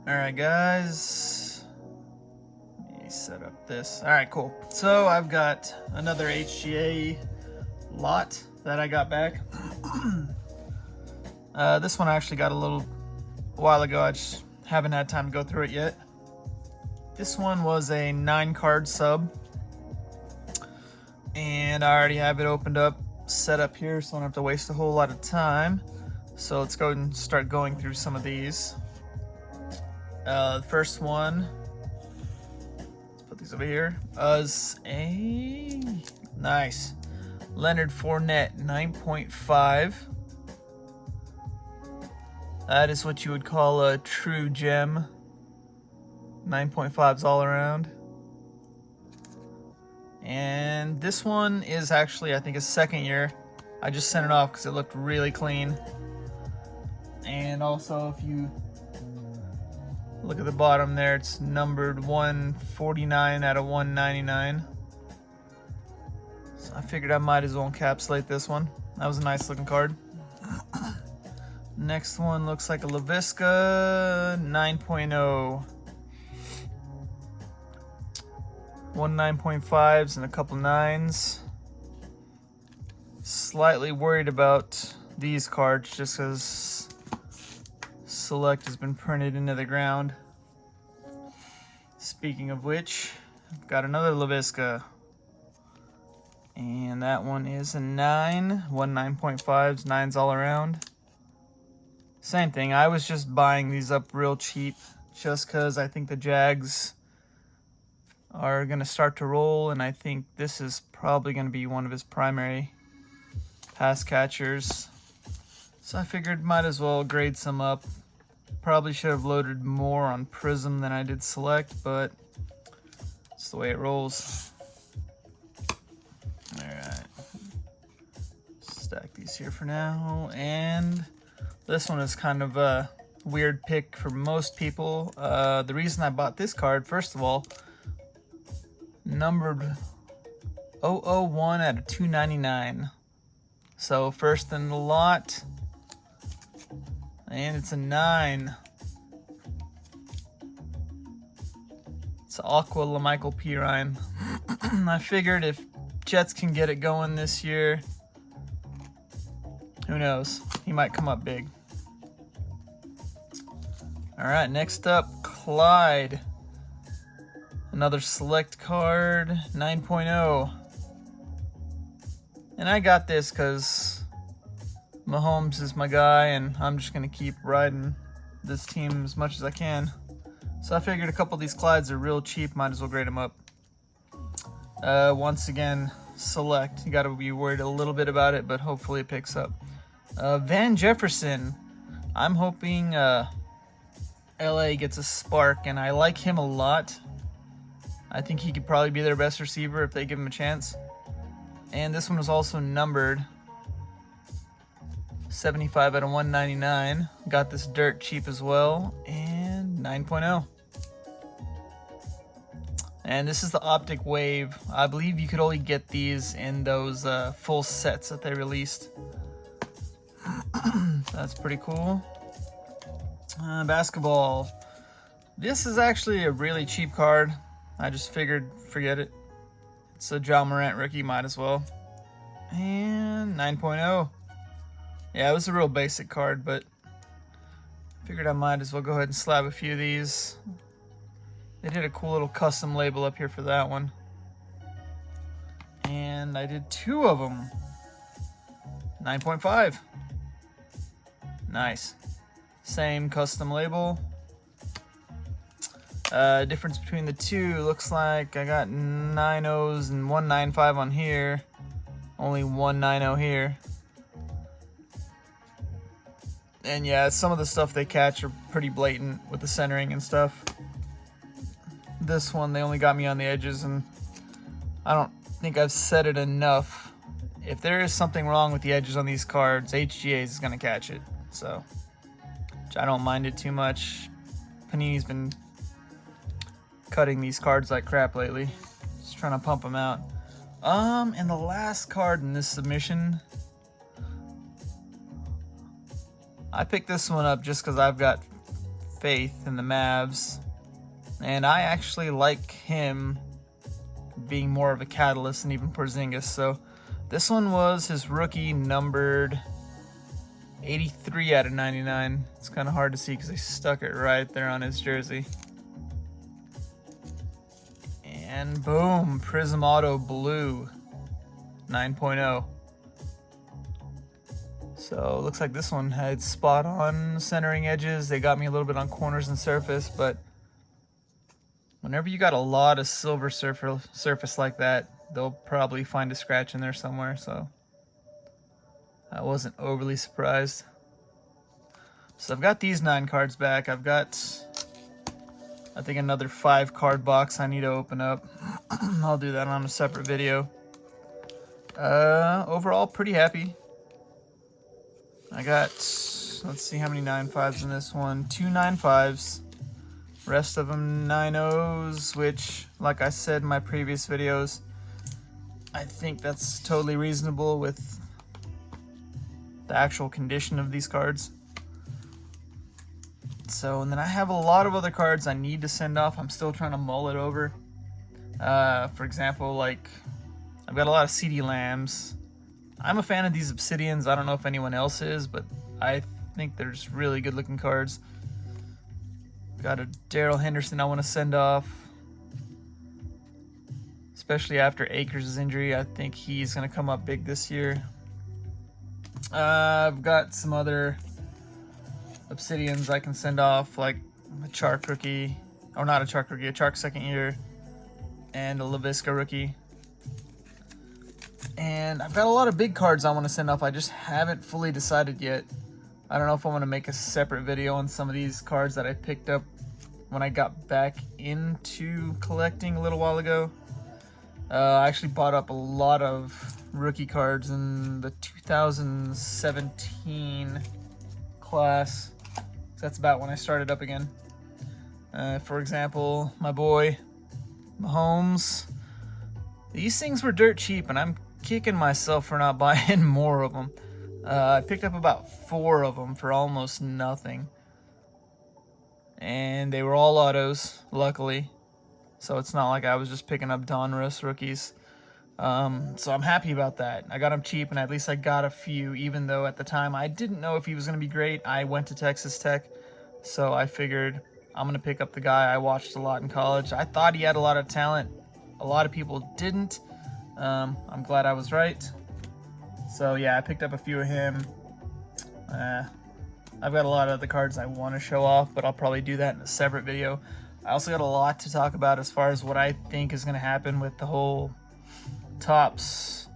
Alright guys, let me set up this. Alright, cool. So I've got another HGA lot that I got back. This one I actually got a little while ago. I just haven't had time to go through it yet. This one was a 9-card sub, and I already have it opened up, set up here, so I don't have to waste a whole lot of time. So let's go and start going through some of these. The first one, let's put these over here, is a nice Leonard Fournette 9.5. That is what you would call a true gem. 9.5s all around. And this one is actually, I think, his second year. I just sent it off because it looked really clean. And also, if you look at the bottom there, it's numbered 149 out of 199. So I figured I might as well encapsulate this one. That was a nice looking card. Next one looks like a LaVisca 9.0. 1 9.5s and a couple 9s. Slightly worried about these cards just because Select has been printed into the ground. Speaking of which, I've got another LaVisca. And that one is a 9. 1 9.5s, 9s all around. Same thing, I was just buying these up real cheap just because I think the Jags are going to start to roll, and I think this is probably going to be one of his primary pass catchers. So I figured might as well grade some up. Probably should have loaded more on Prism than I did Select, but it's the way it rolls. Alright. Stack these here for now. And this one is kind of a weird pick for most people. The reason I bought this card, first of all, numbered 001 out of 299. So first in the lot. And it's a 9. It's Aqua LaMichael Pirine. I figured if Jets can get it going this year, who knows? He might come up big. Alright, next up, Clyde. Another Select card, 9.0. And I got this because Mahomes is my guy, and I'm just going to keep riding this team as much as I can. So I figured a couple of these Clydes are real cheap, might as well grade them up. Once again, Select. You got to be worried a little bit about it, but hopefully it picks up. Van Jefferson. I'm hoping LA gets a spark, and I like him a lot. I think he could probably be their best receiver if they give him a chance. And this one was also numbered 75 out of 199. Got this dirt cheap as well. And 9.0. And this is the Optic Wave. I believe you could only get these in those full sets that they released. That's pretty cool. Basketball. This is actually a really cheap card. I just figured, forget it. It's a Ja Morant rookie, might as well. And 9.0. Yeah, it was a real basic card, but figured I might as well go ahead and slab a few of these. They did a cool little custom label up here for that one. And I did 2 of them. 9.5. Nice. Same custom label. Difference between the two, looks like I got 9.0s and 1.95 on here. Only 1.90 here. And yeah, some of the stuff they catch are pretty blatant with the centering and stuff. This one, they only got me on the edges, and I don't think I've said it enough. If there is something wrong with the edges on these cards, HGA is going to catch it. So, I don't mind it too much. Panini's been cutting these cards like crap lately. Just trying to pump them out. And the last card in this submission, I picked this one up just because I've got faith in the Mavs, and I actually like him being more of a catalyst than even Porzingis. So this one was his rookie, numbered 83 out of 99. It's kind of hard to see because they stuck it right there on his jersey. And boom, Prism Auto Blue 9.0. So it looks like this one had spot on centering edges. They got me a little bit on corners and surface, but whenever you got a lot of silver surface like that, they'll probably find a scratch in there somewhere. So I wasn't overly surprised. So I've got these 9 cards back. I've got, I think, another 5 card box I need to open up. I'll do that on a separate video. Overall, pretty happy. I got, let's see how many 9.5s in this one. 2 9.5s. Rest of them 9.0s, which, like I said in my previous videos, I think that's totally reasonable with the actual condition of these cards. So, and then I have a lot of other cards I need to send off. I'm still trying to mull it over. For example, like, I've got a lot of CD Lambs. I'm a fan of these Obsidians. I don't know if anyone else is, but I think they're just really good looking cards. Got a Daryl Henderson I want to send off. Especially after Akers' injury. I think he's going to come up big this year. I've got some other Obsidians I can send off, like a Chark rookie. Or not a Chark rookie, a Chark second year. And a LaVisca rookie. And I've got a lot of big cards I want to send off. I just haven't fully decided yet. I don't know if I want to make a separate video on some of these cards that I picked up when I got back into collecting a little while ago. I actually bought up a lot of rookie cards in the 2017 class. That's about when I started up again. For example, my boy Mahomes. These things were dirt cheap, and I'm kicking myself for not buying more of them. I picked up about 4 of them for almost nothing. And they were all autos, luckily. So it's not like I was just picking up Donruss rookies. So I'm happy about that. I got them cheap, and at least I got a few, even though at the time I didn't know if he was going to be great. I went to Texas Tech, so I figured I'm going to pick up the guy I watched a lot in college. I thought he had a lot of talent. A lot of people didn't. I'm glad I was right. So yeah, I picked up a few of him. I've got a lot of the cards I want to show off, but I'll probably do that in a separate video. I also got a lot to talk about as far as what I think is going to happen with the whole Topps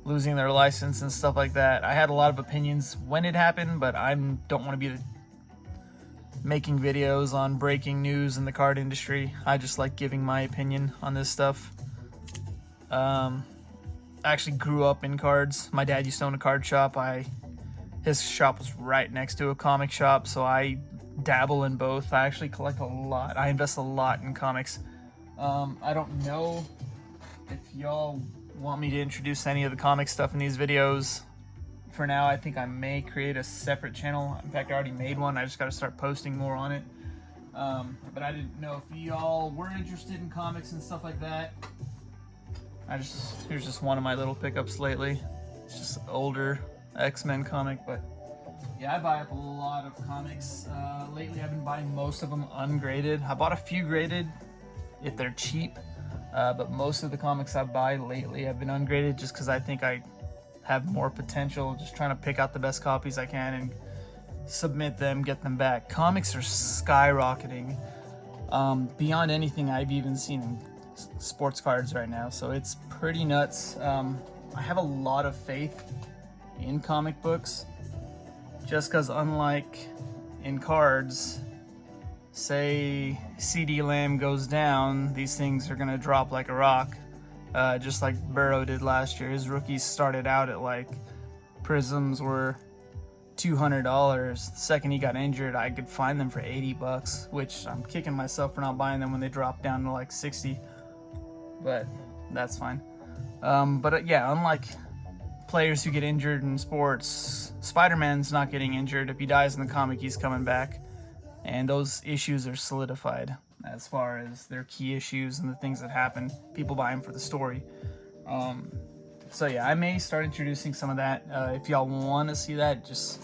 losing their license and stuff like that. I had a lot of opinions when it happened, but I don't want to be making videos on breaking news in the card industry. I just like giving my opinion on this stuff. I actually grew up in cards. My dad used to own a card shop. His shop was right next to a comic shop, so I dabble in both. I actually collect a lot. I invest a lot in comics. I don't know if y'all want me to introduce any of the comic stuff in these videos. For now, I think I may create a separate channel. In fact, I already made one. I just got to start posting more on it. But I didn't know if y'all were interested in comics and stuff like that. Here's just one of my little pickups lately. It's just an older X-Men comic, but yeah, I buy up a lot of comics. Lately, I've been buying most of them ungraded. I bought a few graded if they're cheap, but most of the comics I buy lately have been ungraded just because I think I have more potential, just trying to pick out the best copies I can and submit them, get them back. Comics are skyrocketing beyond anything I've even seen in sports cards right now, so it's pretty nuts. I have a lot of faith in comic books just because, unlike in cards, say CD Lamb goes down, these things are gonna drop like a rock, just like Burrow did last year. His rookies started out at like, Prisms were $200. The second he got injured, I could find them for $80, which I'm kicking myself for not buying them when they dropped down to like 60, but that's fine. Yeah, unlike players who get injured in sports, Spider-Man's not getting injured. If he dies in the comic, he's coming back. and those issues are solidified as far as their key issues and the things that happen. People buy them for the story. So yeah, I may start introducing some of that. If y'all want to see that, just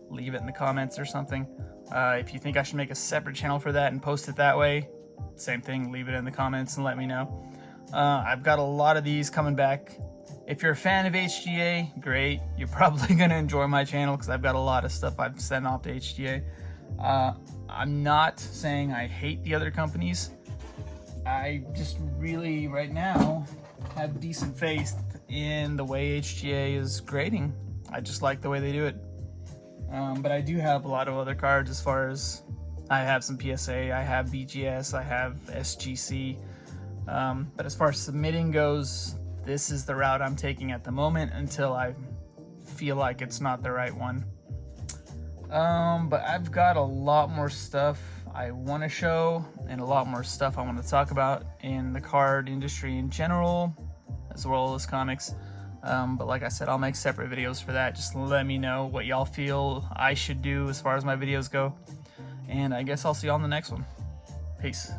leave it in the comments or something. If you think I should make a separate channel for that and post it that way, same thing, leave it in the comments and let me know. I've got a lot of these coming back. If you're a fan of HGA, great. You're probably going to enjoy my channel because I've got a lot of stuff I've sent off to HGA. I'm not saying I hate the other companies. I just really, right now, have decent faith in the way HGA is grading. I just like the way they do it. But I do have a lot of other cards as far as I have some PSA, I have BGS, I have SGC. But as far as submitting goes, this is the route I'm taking at the moment until I feel like it's not the right one. But I've got a lot more stuff I want to show and a lot more stuff I want to talk about in the card industry in general, as well as comics. But like I said, I'll make separate videos for that. Just let me know what y'all feel I should do as far as my videos go. And I guess I'll see you on the next one. Peace.